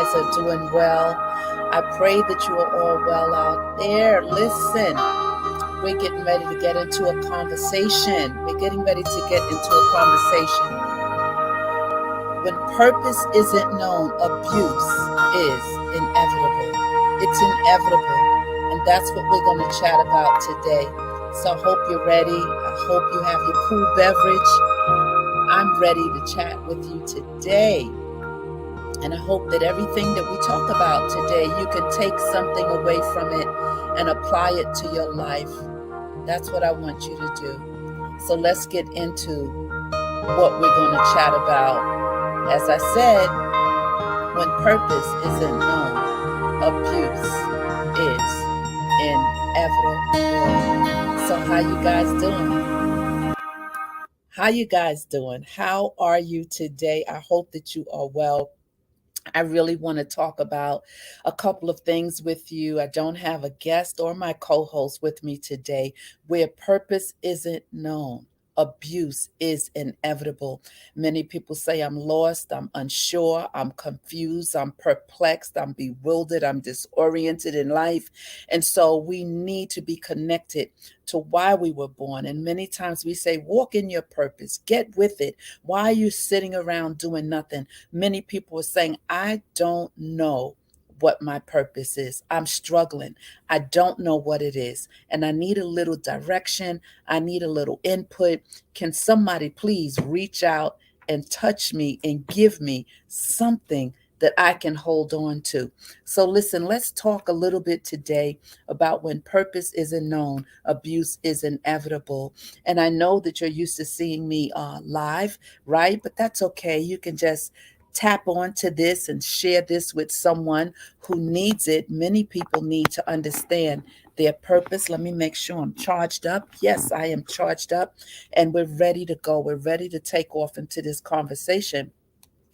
guys are doing well. I pray that you are all well out there. Listen, we're getting ready to get into a conversation. We're getting ready to get into a conversation. When purpose isn't known, abuse is inevitable. It's inevitable. And that's what we're going to chat about today. So I hope you're ready. I hope you have your cool beverage. I'm ready to chat with you today. And I hope that everything that we talk about today, you can take something away from it and apply it to your life. That's what I want you to do. So let's get into what we're going to chat about. As I said, when purpose isn't known, abuse is inevitable. So how you guys doing? How you guys doing? How are you today? I hope that you are well. I really want to talk about a couple of things with you. I don't have a guest or my co host with me today. Where purpose isn't known, abuse is inevitable. Many people say, I'm lost, I'm unsure, I'm confused, I'm perplexed, I'm bewildered, I'm disoriented in life. And so we need to be connected to why we were born. And many times we say, walk in your purpose, get with it. Why are you sitting around doing nothing? Many people are saying, I don't know what my purpose is. I'm struggling. I don't know what it is. And I need a little direction. I need a little input. Can somebody please reach out and touch me and give me something that I can hold on to? So listen, let's talk a little bit today about when purpose isn't known, abuse is inevitable. And I know that you're used to seeing me live, right? But that's okay. You can just tap onto this and share this with someone who needs it. Many people need to understand their purpose. Let me make sure I'm charged up. Yes, I am charged up and we're ready to go. We're ready to take off into this conversation.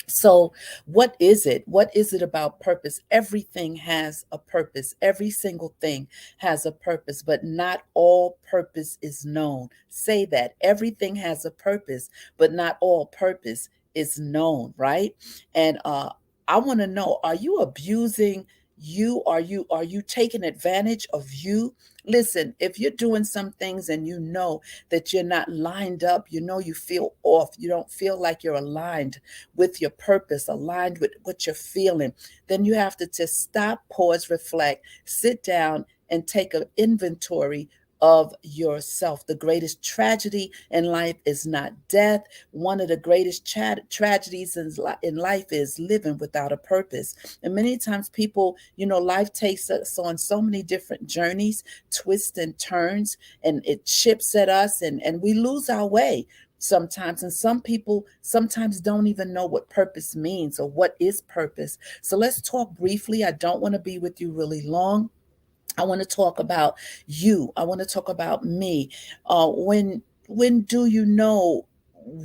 So, what is it? What is it about purpose? Everything has a purpose. Every single thing has a purpose, but not all purpose is known. Say that. Everything has a purpose, but not all purpose is known, right? And I want to know, are you abusing you? Are you taking advantage of you? Listen, if you're doing some things and you know that you're not lined up, you know you feel off, you don't feel like you're aligned with your purpose, aligned with what you're feeling, then you have to just stop, pause, reflect, sit down, and take an inventory of yourself. The greatest tragedy in life is not death. One of the greatest tragedies in life is living without a purpose. And many times people, life takes us on so many different journeys, twists and turns, and it chips at us, and we lose our way sometimes. And some people sometimes don't even know what purpose means or what is purpose. So let's talk briefly. I don't want to be with you really long. I want to talk about you. I want to talk about me. When do you know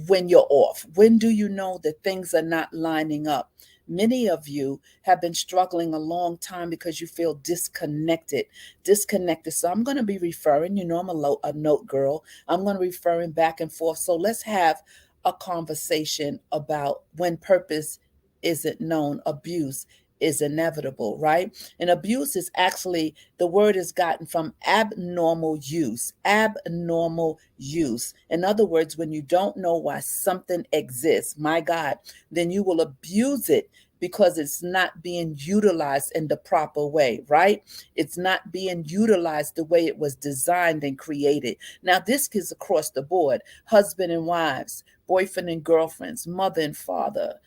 when you're off? When do you know that things are not lining up? Many of you have been struggling a long time because you feel disconnected. Disconnected. So I'm going to be referring, I'm a note girl. I'm going to be referring back and forth. So let's have a conversation about when purpose isn't known, abuse is inevitable, right? And abuse is actually, the word is gotten from abnormal use. Abnormal use. In other words, when you don't know why something exists, my God, then you will abuse it because it's not being utilized in the proper way, right? It's not being utilized the way it was designed and created. Now, this is across the board: husband and wives, boyfriend and girlfriends, mother and father,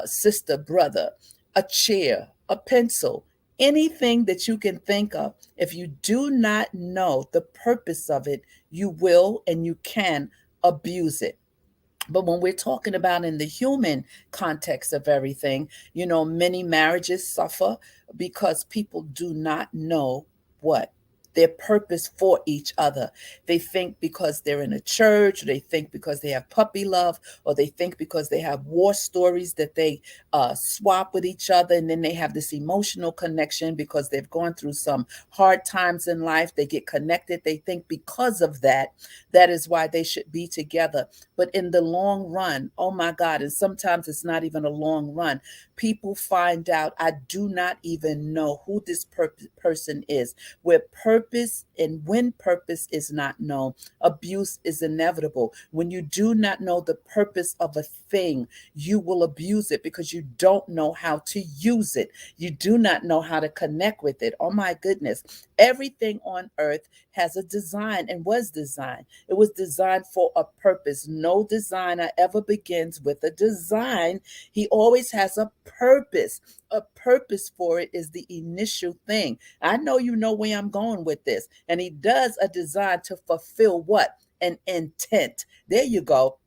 sister, brother, a chair, a pencil, anything that you can think of. If you do not know the purpose of it, you will and you can abuse it. But when we're talking about in the human context of everything, many marriages suffer because people do not know what their purpose for each other. They think because they're in a church, or they think because they have puppy love, or they think because they have war stories that they swap with each other, and then they have this emotional connection because they've gone through some hard times in life. They get connected. They think because of that, that is why they should be together. But in the long run, oh my God, and sometimes it's not even a long run, people find out, I do not even know who this person is. Where purpose and when purpose is not known, abuse is inevitable. When you do not know the purpose of a thing, you will abuse it because you don't know how to use it. You do not know how to connect with it. Oh my goodness. Everything on earth has a design and was designed. It was designed for a purpose. No designer ever begins with a design. He always has a purpose. A purpose for it is the initial thing. I know you know where I'm going with this. And he does a design to fulfill what? An intent. There you go.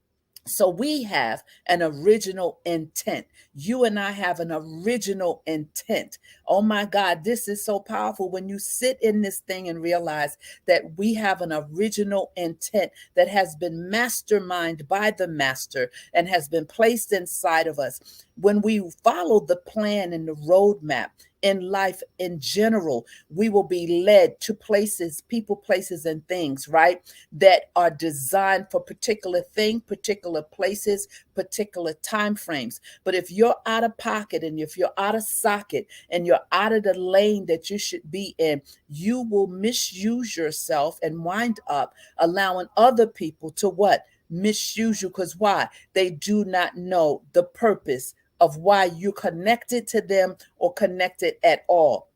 So we have an original intent. You and I have an original intent. Oh my God, this is so powerful when you sit in this thing and realize that we have an original intent that has been masterminded by the master and has been placed inside of us. When we follow the plan and the roadmap in life in general, we will be led to places, people, places, and things, right? That are designed for particular thing, particular places, particular time frames. But if you're out of pocket and if you're out of socket and you're out of the lane that you should be in, you will misuse yourself and wind up allowing other people to what? Misuse you. Because why? They do not know the purpose of why you're connected to them or connected at all.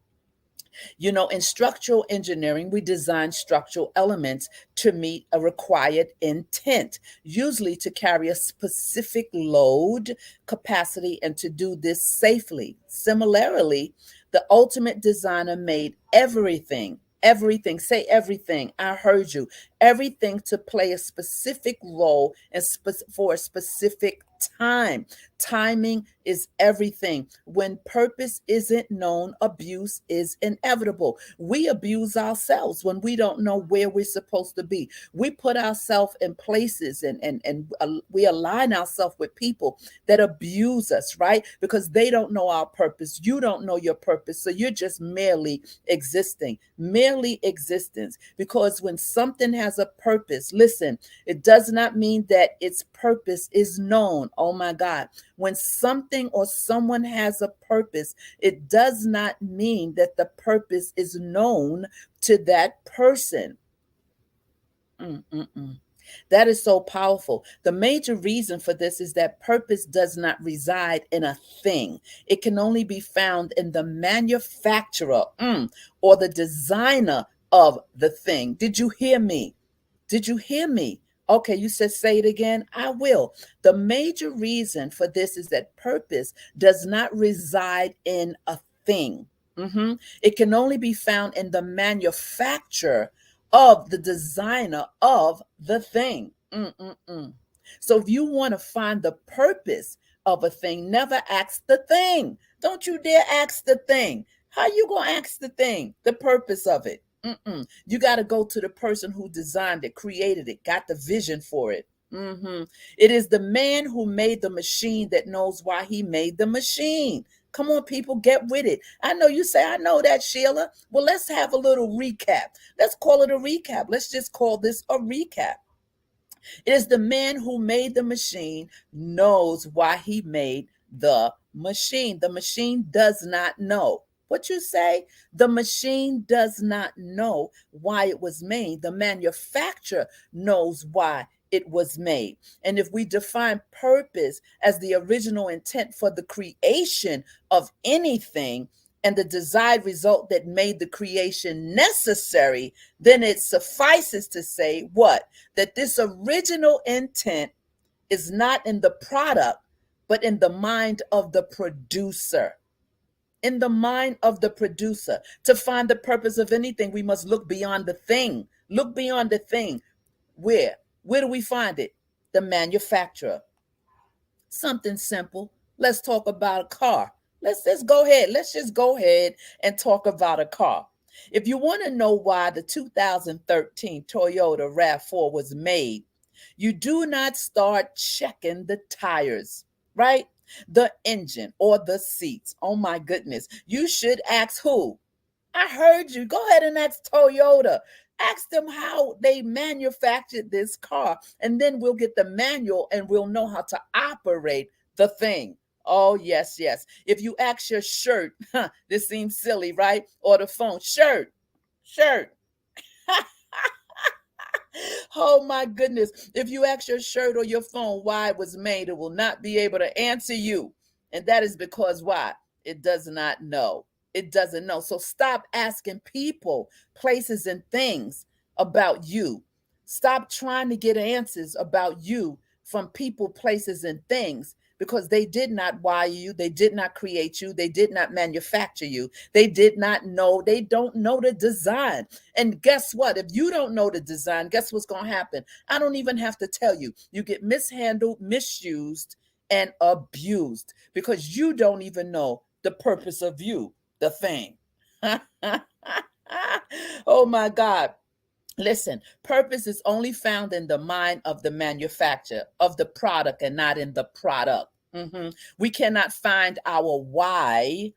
You know, in structural engineering, we design structural elements to meet a required intent, usually to carry a specific load, capacity, and to do this safely. Similarly, the ultimate designer made everything, say everything, I heard you, everything to play a specific role and for a specific time. Timing is everything. When purpose isn't known, abuse is inevitable. We abuse ourselves when we don't know where we're supposed to be. We put ourselves in places and we align ourselves with people that abuse us, right? Because they don't know our purpose. You don't know your purpose. So you're just merely existing, merely existence. Because when something has a purpose, listen, it does not mean that its purpose is known. Oh my God. When something or someone has a purpose, it does not mean that the purpose is known to that person. Mm-mm-mm. That is so powerful. The major reason for this is that purpose does not reside in a thing. It can only be found in the manufacturer or the designer of the thing. Did you hear me? Did you hear me? Okay, you said say it again. I will. The major reason for this is that purpose does not reside in a thing. It can only be found in the manufacturer of the designer of the thing. So if you want to find the purpose of a thing, never ask the thing. Don't you dare ask the thing. How you gonna ask the thing the purpose of it? You got to go to the person who designed it, created it, got the vision for it. It is the man who made the machine that knows why he made the machine. Come on, people, get with it. I know you say, I know that, Sheila. Well, let's have a little recap. Let's call it a recap. Let's just call this a recap. It is the man who made the machine knows why he made the machine. The machine does not know. What you say? The machine does not know why it was made. The manufacturer knows why it was made. And if we define purpose as the original intent for the creation of anything and the desired result that made the creation necessary, then it suffices to say what? That this original intent is not in the product, but in the mind of the producer. In the mind of the producer. To find the purpose of anything, we must look beyond the thing. Look beyond the thing. Where? Where do we find it? The manufacturer. Something simple. Let's talk about a car. Let's just go ahead. Let's just go ahead and talk about a car. If you want to know why the 2013 Toyota RAV4 was made, you do not start checking the tires, right? The engine or the seats. Oh my goodness. You should ask who? I heard you. Go ahead and ask Toyota. Ask them how they manufactured this car, and then we'll get the manual and we'll know how to operate the thing. Oh, yes, yes. If you ask your shirt, this seems silly, right? Or the phone, shirt. Oh my goodness. If you ask your shirt or your phone why it was made, it will not be able to answer you. And that is because why? It does not know. It doesn't know. So stop asking people, places, and things about you. Stop trying to get answers about you from people, places, and things because they did not wire you. They did not create you. They did not manufacture you. They did not know. They don't know the design. And guess what? If you don't know the design, guess what's going to happen? I don't even have to tell you. You get mishandled, misused, and abused because you don't even know the purpose of you, the thing. Oh my God. Listen, purpose is only found in the mind of the manufacturer of the product and not in the product. We cannot find our why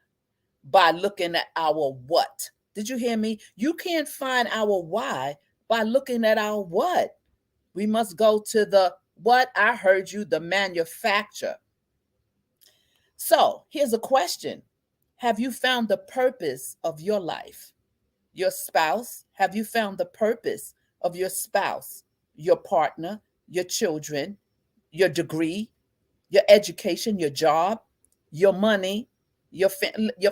by looking at our what. Did you hear me? You can't find our why by looking at our what. We must go to the what. I heard you, the manufacturer. So here's a question. Have you found the purpose of your life? Your spouse? Have you found the purpose of your spouse, your partner, your children, your degree, your education, your job, your money, your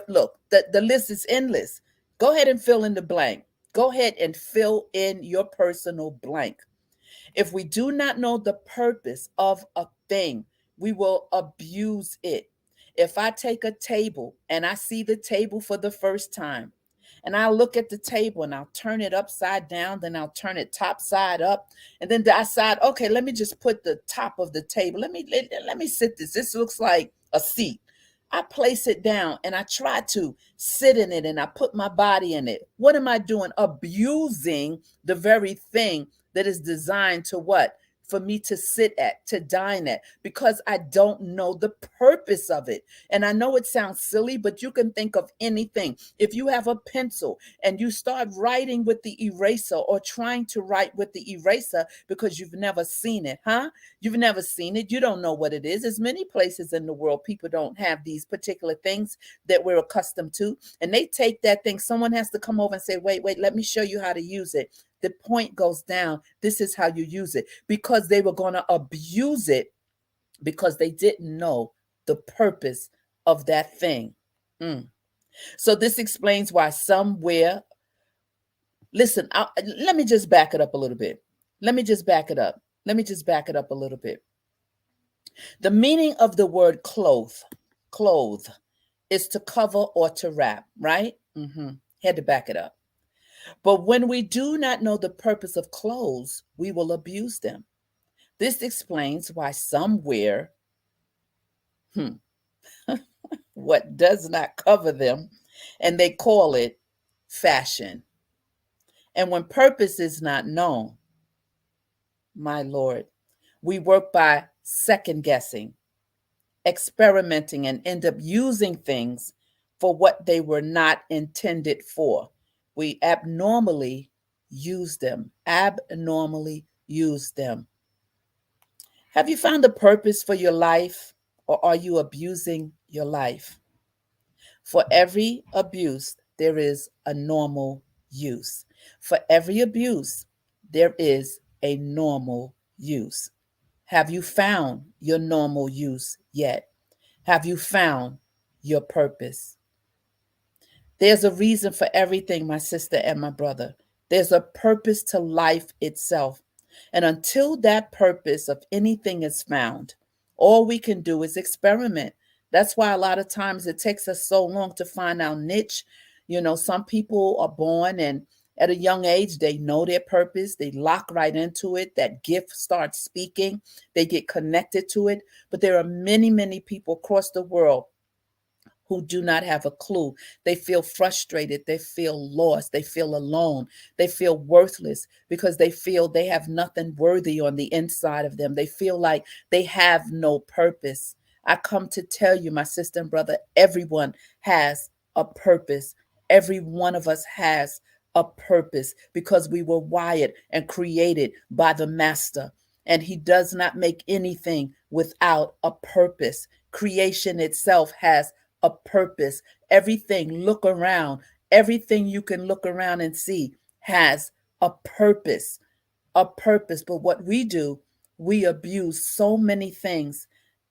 look, the list is endless. Go ahead and fill in the blank. Go ahead and fill in your personal blank. If we do not know the purpose of a thing, we will abuse it. If I take a table and I see the table for the first time, and I'll look at the table and I'll turn it upside down, then I'll turn it top side up, and then decide, okay, let me just put the top of the table. Let me sit this. This looks like a seat. I place it down and I try to sit in it and I put my body in it. What am I doing? Abusing the very thing that is designed to what? For me to sit at, to dine at, because I don't know the purpose of it. And I know it sounds silly, but you can think of anything. If you have a pencil and you start writing with the eraser or trying to write with the eraser because you've never seen it, huh? You've never seen it. You don't know what it is. There's many places in the world people don't have these particular things that we're accustomed to. And they take that thing. Someone has to come over and say, wait, let me show you how to use it. The point goes down. This is how you use it, because they were going to abuse it because they didn't know the purpose of that thing. So this explains why somewhere, listen, let me just back it up a little bit. Let me just back it up a little bit. The meaning of the word clothe is to cover or to wrap, right? Had to back it up. But when we do not know the purpose of clothes, we will abuse them. This explains why some wear what does not cover them, and they call it fashion. And when purpose is not known, my Lord, we work by second guessing, experimenting, and end up using things for what they were not intended for. We abnormally use them. Have you found a purpose for your life, or are you abusing your life? For every abuse, there is a normal use. For every abuse, there is a normal use. Have you found your normal use yet? Have you found your purpose? There's a reason for everything, my sister and my brother. There's a purpose to life itself. And until that purpose of anything is found, all we can do is experiment. That's why a lot of times it takes us so long to find our niche. You know, some people are born and at a young age, they know their purpose. They lock right into it. That gift starts speaking. They get connected to it. But there are many, many people across the world who do not have a clue. They feel frustrated. They feel lost. They feel alone. They feel worthless because they feel they have nothing worthy on the inside of them. They feel like they have no purpose. I come to tell you, my sister and brother, everyone has a purpose. Every one of us has a purpose because we were wired and created by the Master. And he does not make anything without a purpose. Creation itself has a purpose. Everything, look around, everything you can look around and see has a purpose, a purpose. But what we do, we abuse so many things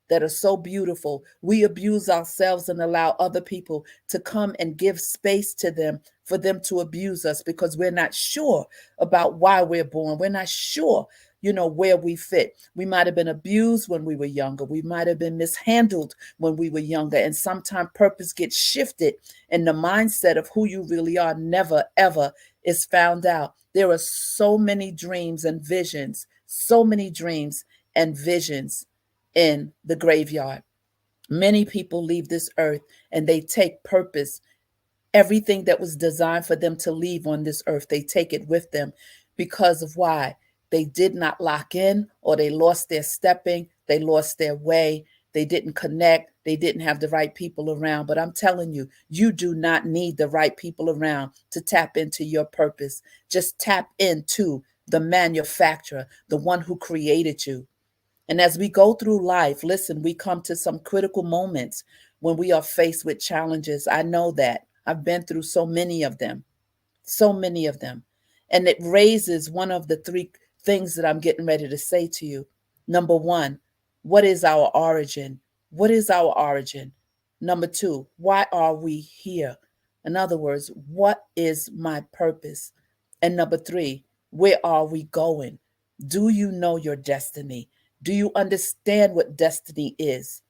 that are so beautiful. We abuse ourselves and allow other people to come and give space to them for them to abuse us because we're not sure about why we're born. We're not sure, where we fit. We might have been abused when we were younger. We might have been mishandled when we were younger. And sometimes purpose gets shifted and the mindset of who you really are never, ever is found out. There are so many dreams and visions, so many dreams and visions in the graveyard. Many people leave this earth and they take purpose. Everything that was designed for them to leave on this earth, they take it with them because of why? They did not lock in, or they lost their stepping, they lost their way, they didn't connect, they didn't have the right people around. But I'm telling you, you do not need the right people around to tap into your purpose. Just tap into the manufacturer, the one who created you. And as we go through life, listen, we come to some critical moments when we are faced with challenges. I know that. I've been through so many of them, so many of them. And it raises one of the three things that I'm getting ready to say to you. Number one, what is our origin? What is our origin? Number two, why are we here? In other words, what is my purpose? And number three, where are we going? Do you know your destiny? Do you understand what destiny is?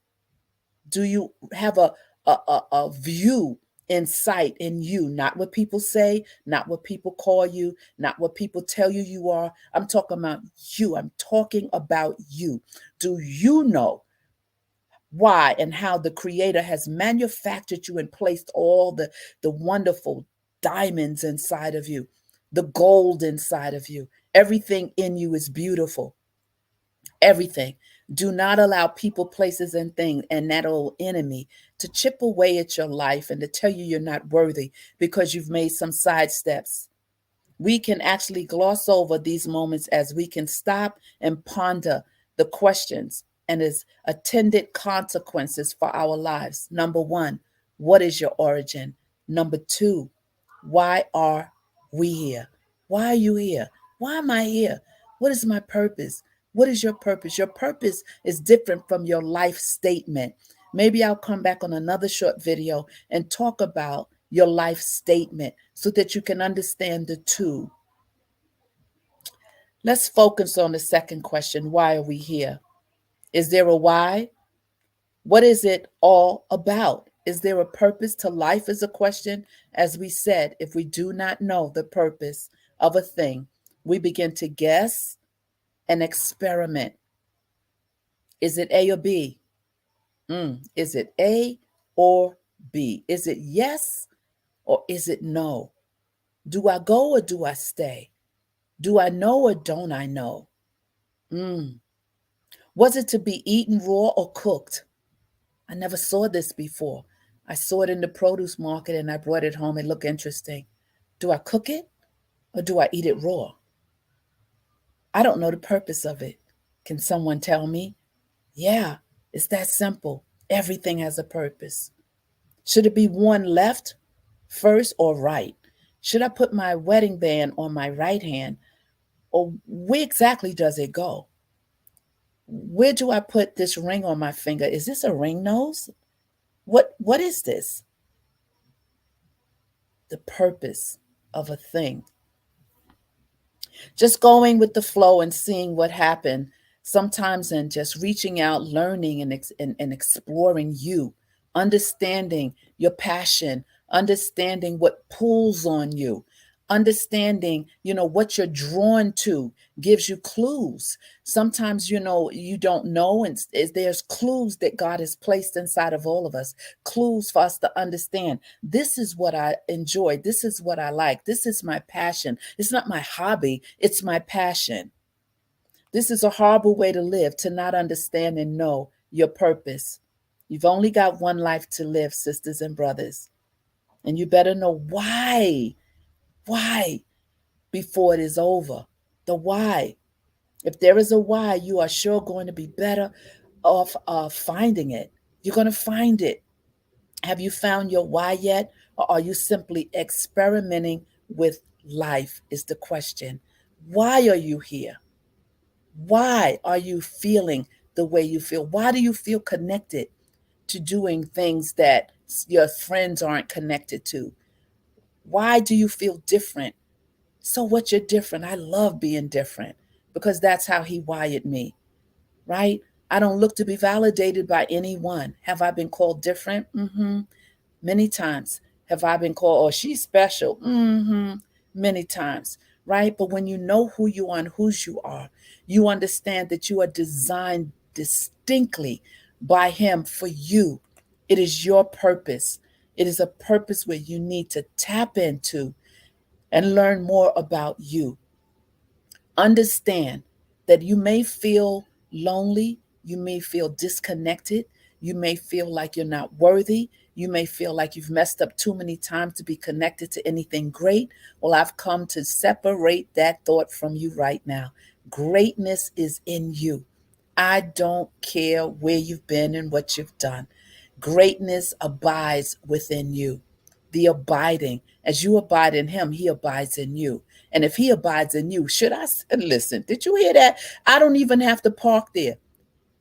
Do you have a view in sight in you? Not what people say, not what people call you, not what people tell you you are. I'm talking about you. I'm talking about you. Do you know why and how the Creator has manufactured you and placed all the wonderful diamonds inside of you, the gold inside of you? Everything in you is beautiful. Everything. Do not allow people, places, and things and that old enemy to chip away at your life and to tell you you're not worthy because you've made some sidesteps. We can actually gloss over these moments as we can stop and ponder the questions and its attendant consequences for our lives. Number one, what is your origin? Number two, why are we here? Why are you here? Why am I here? What is my purpose? What is your purpose? Your purpose is different from your life statement. Maybe I'll come back on another short video and talk about your life statement so that you can understand the two. Let's focus on the second question. Why are we here? Is there a why? What is it all about? Is there a purpose to life is a question. As we said, if we do not know the purpose of a thing, we begin to guess and experiment. Is it A or B? Is it A or B? Is it yes or is it no? Do I go or do I stay? Do I know or don't I know? Was it to be eaten raw or cooked? I never saw this before. I saw it in the produce market and I brought it home. It looked interesting. Do I cook it or do I eat it raw? I don't know the purpose of it. Can someone tell me? Yeah, it's that simple. Everything has a purpose. Should it be worn left, first, or right? Should I put my wedding band on my right hand? Or where exactly does it go? Where do I put this ring on my finger? Is this a ring nose? What is this? The purpose of a thing. Just going with the flow and seeing what happened, sometimes, and just reaching out, learning and exploring you, understanding your passion, understanding what pulls on you, Understanding, what you're drawn to gives you clues. Sometimes, you don't know, and there's clues that God has placed inside of all of us, clues for us to understand. This is what I enjoy. This is what I like. This is my passion. It's not my hobby, it's my passion. This is a horrible way to live, to not understand and know your purpose. You've only got one life to live, sisters and brothers, and you better know why before it is over. The why. If there is a why, you are sure going to be better off finding it. You're going to find it. Have you found your why yet? Or are you simply experimenting with life? Is the question. Why are you here? Why are you feeling the way you feel? Why do you feel connected to doing things that your friends aren't connected to? Why do you feel different? So what, you're different. I love being different because that's how he wired me, right? I don't look to be validated by anyone. Have I been called different? Many times. Have I been called, oh, she's special? Many times, right? But when you know who you are and whose you are, you understand that you are designed distinctly by him for you. It is your purpose. It is a purpose where you need to tap into and learn more about you. Understand that you may feel lonely, you may feel disconnected, you may feel like you're not worthy, you may feel like you've messed up too many times to be connected to anything great. Well, I've come to separate that thought from you right now. Greatness is in you. I don't care where you've been and what you've done. Greatness abides within you. The abiding, as you abide in him, he abides in you. And if he abides in you, should I listen? Did you hear that? I don't even have to park there.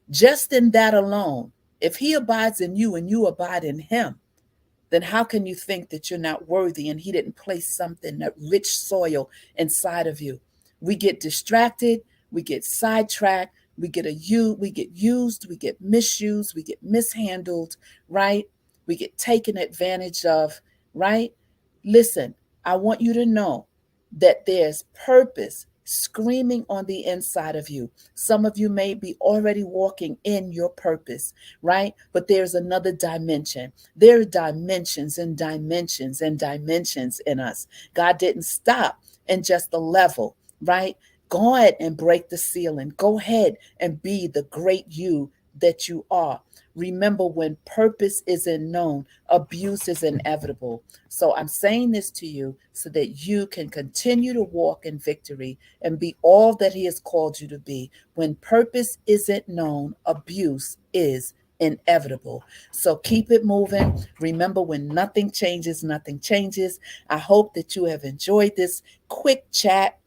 Just in that alone, if he abides in you and you abide in him, then how can you think that you're not worthy and he didn't place something, that rich soil inside of you? We get distracted, we get sidetracked, we get used, we get misused, we get mishandled, right? We get taken advantage of, right? Listen, I want you to know that there's purpose screaming on the inside of you. Some of you may be already walking in your purpose, right? But there's another dimension. There are dimensions and dimensions and dimensions in us. God didn't stop in just the level, right? Go ahead and break the ceiling. Go ahead and be the great you that you are. Remember, when purpose isn't known, abuse is inevitable. So I'm saying this to you so that you can continue to walk in victory and be all that he has called you to be. When purpose isn't known, abuse is inevitable. So keep it moving. Remember, when nothing changes, nothing changes. I hope that you have enjoyed this quick chat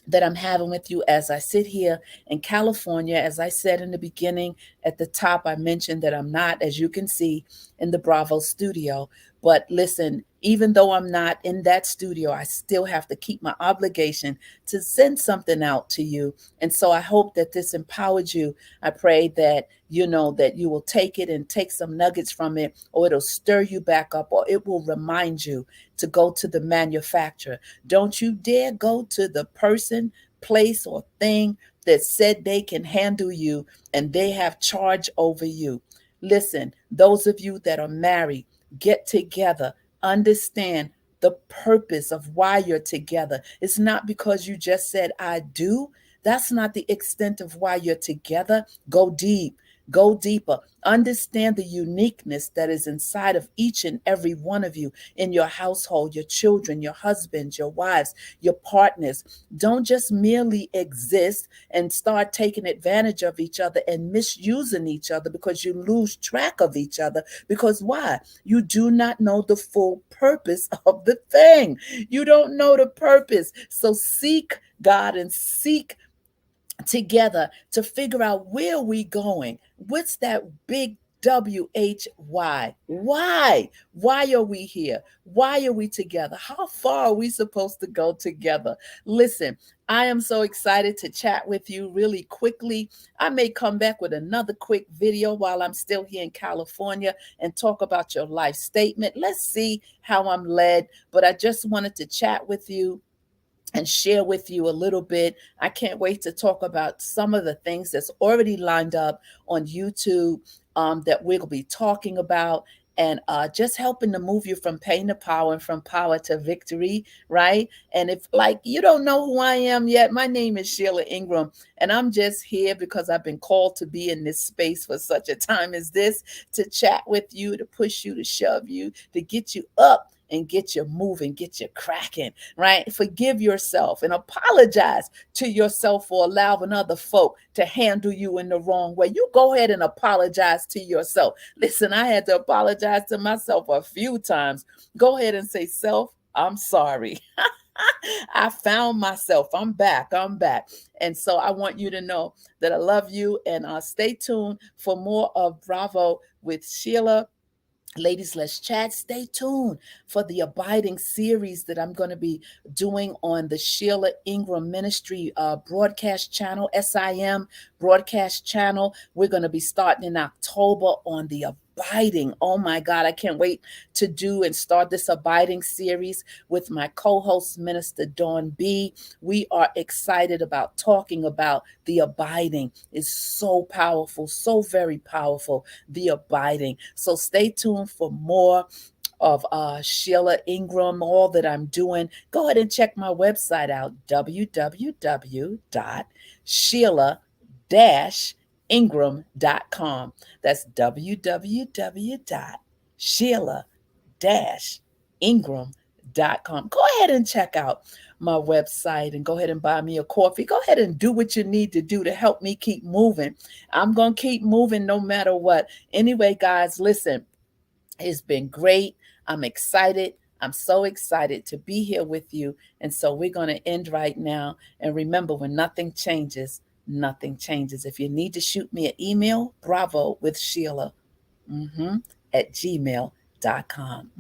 that I'm having with you as I sit here in California. As I said in the beginning, at the top, I mentioned that I'm not, as you can see, in the Bravo studio. But listen, even though I'm not in that studio, I still have to keep my obligation to send something out to you. And so I hope that this empowered you. I pray that that you will take it and take some nuggets from it, or it'll stir you back up, or it will remind you to go to the manufacturer. Don't you dare go to the person, place, or thing that said they can handle you and they have charge over you. Listen, those of you that are married, get together, understand the purpose of why you're together. It's not because you just said, I do. That's not the extent of why you're together. Go deep. Go deeper. Understand the uniqueness that is inside of each and every one of you in your household, your children, your husbands, your wives, your partners. Don't just merely exist and start taking advantage of each other and misusing each other because you lose track of each other. Because why? You do not know the full purpose of the thing. You don't know the purpose. So seek God and seek together to figure out where we going. What's that big WHY. Why? Why are we here? Why are we together? How far are we supposed to go together? Listen, I am so excited to chat with you really quickly. I may come back with another quick video while I'm still here in California and talk about your life statement. Let's see how I'm led, but I just wanted to chat with you and share with you a little bit. I can't wait to talk about some of the things that's already lined up on YouTube that we'll be talking about, and just helping to move you from pain to power and from power to victory, right? And if like you don't know who I am yet, my name is Sheila Ingram, and I'm just here because I've been called to be in this space for such a time as this, to chat with you, to push you, to shove you, to get you up and get you moving, get you cracking, right? Forgive yourself and apologize to yourself for allowing other folk to handle you in the wrong way. You go ahead and apologize to yourself. Listen, I had to apologize to myself a few times. Go ahead and say, self, I'm sorry. I found myself. I'm back. I'm back. And so I want you to know that I love you, and stay tuned for more of Bravo with Sheila. Ladies, let's chat. Stay tuned for the Abiding series that I'm going to be doing on the Sheila Ingram Ministry broadcast channel, SIM broadcast channel. We're going to be starting in October on the Abiding. Oh my God, I can't wait to do and start this Abiding series with my co-host, Minister Dawn B. We are excited about talking about the Abiding. It's so powerful, so very powerful, the Abiding. So stay tuned for more of Sheila Ingram, all that I'm doing. Go ahead and check my website out, www.sheila-ingram.com. That's www.sheila-ingram.com. Go ahead and check out my website and go ahead and buy me a coffee. Go ahead and do what you need to do to help me keep moving. I'm going to keep moving no matter what. Anyway, guys, listen, it's been great. I'm excited. I'm so excited to be here with you. And so we're going to end right now. And remember, when nothing changes, nothing changes. If you need to shoot me an email, bravo with Sheila at gmail.com.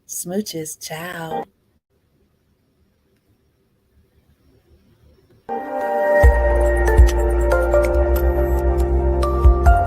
Smooches. Ciao.